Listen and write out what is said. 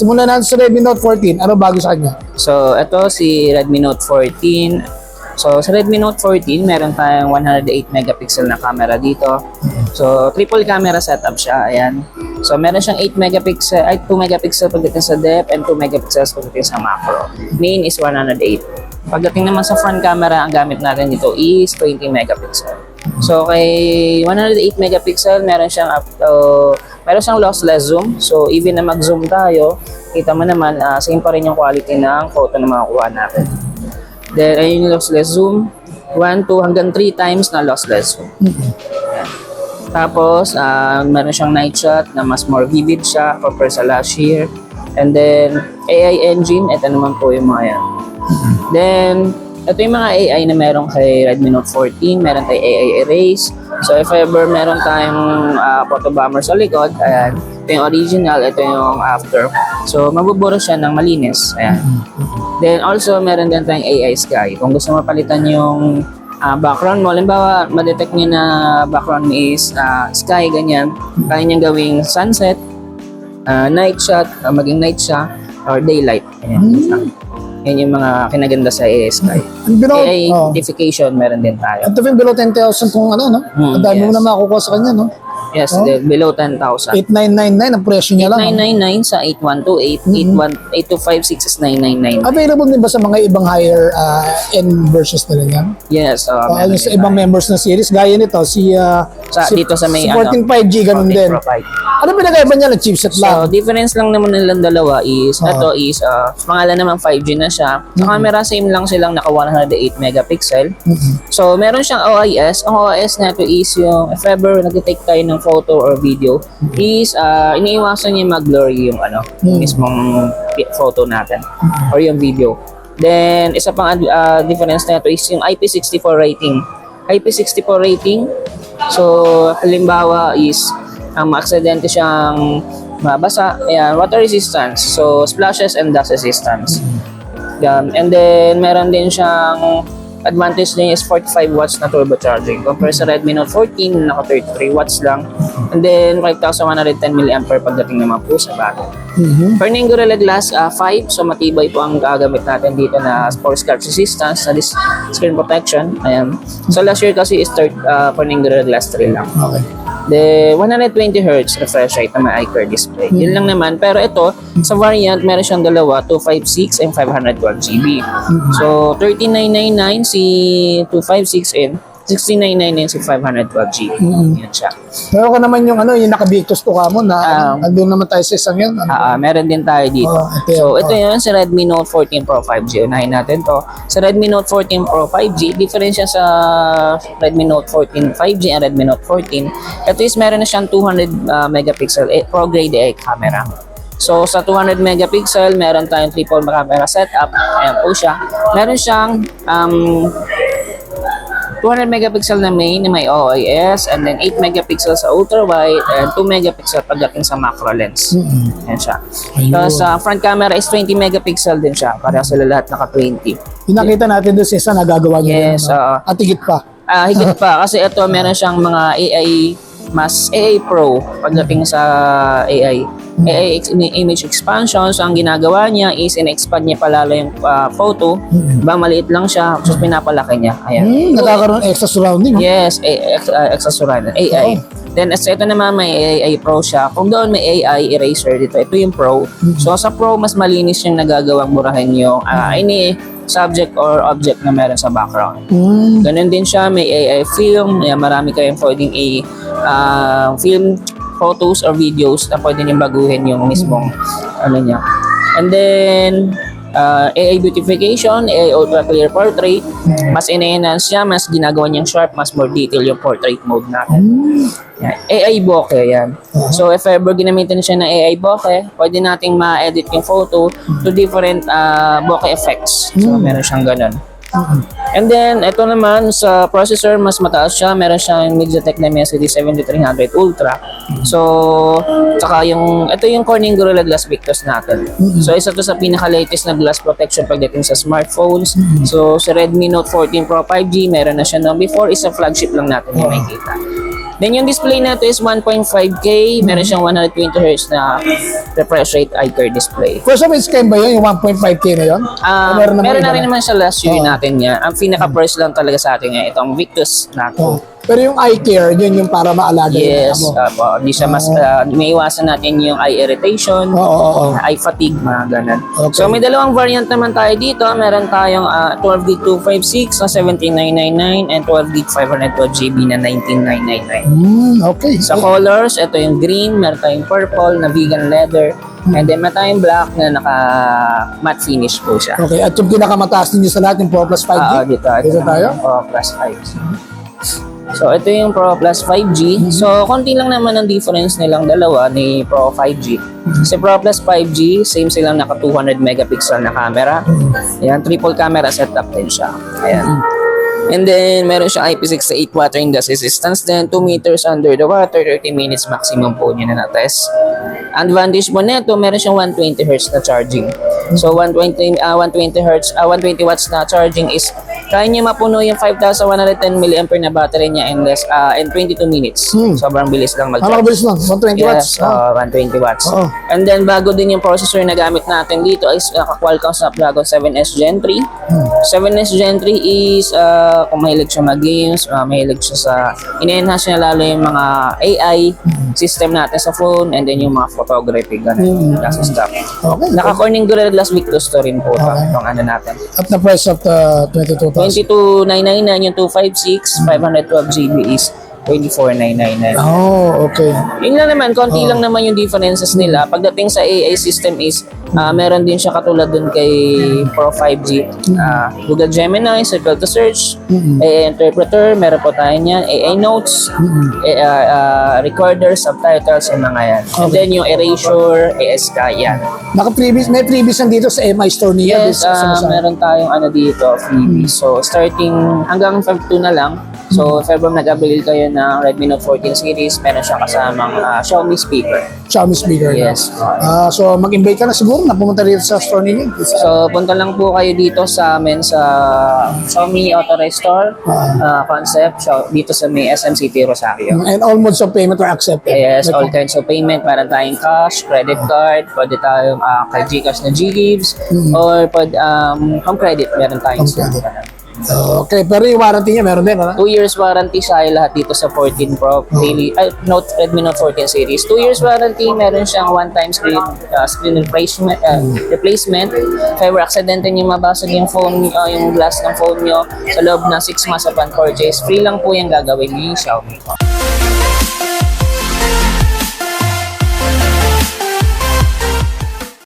Simulan natin sa Redmi Note 14. Ano bago sa kanya? So, ito si Redmi Note 14. So, sa Redmi Note 14, meron tayong 108 megapixel na camera dito. So, triple camera setup siya. Ayan. So, meron siyang 8 megapixel, ay 2 megapixel pagdating sa depth and 2 megapixels pagdating sa macro. Main is 108. Pagdating naman sa front camera, ang gamit natin dito is 20 megapixel. So, kay 108 megapixel, meron siyang lossless zoom. So, even na mag-zoom tayo, kita mo naman, same pa rin yung quality ng photo na makukuha natin. Then, ayun yung lossless zoom. 1, 2, hanggang 3 times na lossless zoom. Tapos, meron siyang night shot na mas more vivid siya compare sa last year. And then, AI engine, ito naman po yung mga yan. Then, ito yung mga AI na meron kay Redmi Note 14. Meron tayong AI erase. So, if ever meron tayong photo bomber sa likod, ayan, ito yung original, ito yung after. So, mabuburo siya ng malinis. Ayan. Then, also, meron din tayong AI sky. Kung gusto mapalitan yung background mo, halimbawa, madetect nyo na background mo is sky, ganyan. Kaya niyang gawing sunset, night shot, maging night siya, or daylight. Ayan. Yan yung mga kinaganda sa AI sky. AI notification, meron din tayo. Ito yung below 10,000 kung ano, no? Ang dami mo na makukuha sa kanya, no? Yes, below 10,000. 8,999 ang presyo niya lang. 8,999 sa 8128, 8256 is 999. Available din ba sa mga ibang higher end versions nila yan? Yes. Yung sa ibang members ng series, gaya nito, dito sa may 14 5G, ganun din. Ano pinagkaiba niya ng chipset lang? So, difference lang naman nilang dalawa is, ito is, pangalan naman 5G na siya. Sa camera, same lang silang naka 108 megapixel. So, meron siyang OIS. Ang OIS na ito is yung, if ever nag-take tayo ng photo or video, is, iniiwasan niya mag-blur yung, mismong photo natin, or yung video. Then, isa pang difference na ito is yung IP64 rating. IP64 rating, so, halimbawa is, ang maaksidente siyang mabasa, ayan, water resistance, so splashes and dust resistance. And then meron din siyang advantage niya is 45 watts na turbocharging compare sa Redmi Note 14 naka 33 watts lang. And then 5,110 mAh pagdating naman po sa bago. Corning Gorilla Glass 5, so matibay po ang gagamit natin dito na for scratch resistance sa screen protection. Ayan. So last year kasi is Corning Gorilla Glass 3 lang. Okay. The 120 Hz refresh rate na may iCur display. Yun lang naman. Pero ito, sa variant, meron siyang dalawa, 256 and 512 GB. So, 3999 si 256 and 6999 si 512 GB. Yan siya. Meron ka naman yung yung naka-Victus to ka mo na andun naman tayo sa isang yun. Meron din tayo dito. Ito yun sa Redmi Note 14 Pro 5G. Unahin natin to. Sa Redmi Note 14 Pro 5G, difference siya sa Redmi Note 14 5G and Redmi Note 14. Ito is meron na siyang 200 megapixel Pro Grade AI camera. So, sa 200 megapixel, meron tayong triple camera setup. Ayan po siya. Meron siyang 200 megapixel na main na may OIS, and then 8 megapixel sa ultra wide and 2 megapixel pagdating sa macro lens. Yan siya. Tapos sa front camera is 20 megapixel din siya. Para sila lahat naka 20. Pinakita natin doon sa isa nagagawa niya. Yes. At higit pa. Higit pa kasi ito meron siyang mga AI Pro pagdating sa AI image expansion. So ang ginagawa niya is in-expand niya palalo yung photo. Diba maliit lang siya, tapos pinapalaki niya. Ayan. Nagkakaroon extra surrounding. Yes, extra surrounding AI. Then ito naman may AI Pro siya. Kung doon may AI eraser dito, ito yung Pro. So sa Pro mas malinis yung nagagawang burahin yung any subject or object na meron sa background. Ganun din siya, may AI film. Marami kayong pwedeng film photos or videos na pwede niyong baguhin yung mismong niya. And then AI beautification, AI ultra clear portrait, mas enhance siya, mas ginagawa niyang sharp, mas more detail yung portrait mode natin. Yan. AI bokeh yan. So if ever ginamitan siya ng AI bokeh, pwede nating ma-edit yung photo to different bokeh effects. So meron siyang ganun. And then, ito naman sa processor, mas mataas siya. Meron siyang MediaTek Dimensity 7300 Ultra. So, saka ito yung Corning Gorilla Glass Victus natin. So, isa to sa pinaka-latest na glass protection pagdating sa smartphones. So, sa Redmi Note 14 Pro 5G, meron na siya noong before. Isa flagship lang natin yung makikita. Then yung display na ito is 1.5K, meron siyang 120Hz na refresh rate ICAR display. First of its kind ba yun, yung 1.5K na yun? Meron na rin naman sa last year natin niya. Ang pinaka-first lang talaga sa atin niya, itong Victus Nacro. Pero yung eye care, yun yung para maalaga Yes, yung mo. hindi siya mas, may iwasan natin yung eye irritation, eye fatigue, mga ganun. Okay. So may dalawang variant naman tayo dito. Meron tayong 12 gig 256 na 17,999 and 12 gig 512 GB na 19,999. Okay. Sa colors, ito yung green, meron tayong purple na vegan leather, and then meron tayong black na naka matte finish po siya. Okay, at yung pinakamataas ninyo sa lahat, yung Pro Plus 5G? Dito tayo? Pro Plus 5G. So, ito yung Pro Plus 5G. So, konti lang naman ang difference nilang dalawa ni Pro 5G. Sa Pro Plus 5G, same silang naka 200 megapixel na camera. Ayan, triple camera setup din siya. Ayan. And then, meron siya IP68 water industry resistance din, 2 meters under the water, 30 minutes maximum po niya na na-test. Advantage po nito, meron siyang 120 Hz na charging. So, 120 watts na charging is kaya niya mapuno yung 5,110 mAh na battery niya in 22 minutes. Sobrang bilis lang mag-charge. Mabilis lang, 120 watts. Yes, 120 watts. Oo. And then, bago din yung processor na gamit natin dito is Qualcomm Snapdragon 7S Gen 3. 7S Gen 3 is kung mahilig siya mag-games, mahilig siya sa ine-enhance niya lalo yung mga AI system natin sa phone and then yung mga photography ganun. Kasi stuff. Okay. Naka-Corning Gorilla Glass Victus to rin po itong ano natin. At the price of the 22,000. 22,999 yung 256, 512 GB is 24,999. Oh, okay. Yun lang naman, konti lang naman yung differences nila. Pagdating sa AI system is, meron din siya katulad dun kay Pro 5G. Google Gemini, Circle to Search, AI Interpreter, meron po tayo niyan, AI Notes, Recorder, Subtitles, yung mga yan. And then yung Erasure, ASK, yan. May freebies dito sa MI store niya. Yes, meron tayong ano dito, freebies. So, starting hanggang Feb 2 na lang. So, February nag-avail kayo ng Redmi Note 14 series, meron siyang kasamang Xiaomi speaker. Xiaomi speaker. Yes. So, mag-invite ka na siguro na pumunta rito sa store ninyo. So, punta lang po kayo dito sa amin sa Xiaomi Authorized Store concept dito sa may SM City, Rosario. And all modes of payment are accepted. Yes, all kinds of payment. Meron tayong cash, credit card, pwede tayong kay Gcash na G-Gives, or home credit, meron tayong Okay, pero yung warranty niya meron din, ha? 2 years warranty sa lahat dito sa 14 Pro Redmi Note 14 series. 2 years warranty, meron siyang one-time screen replacement. If ever accident yung mabasag yung phone, yung glass ng phone nyo sa loob ng 6 months upon purchase, free lang po yung gagawin ni Xiaomi.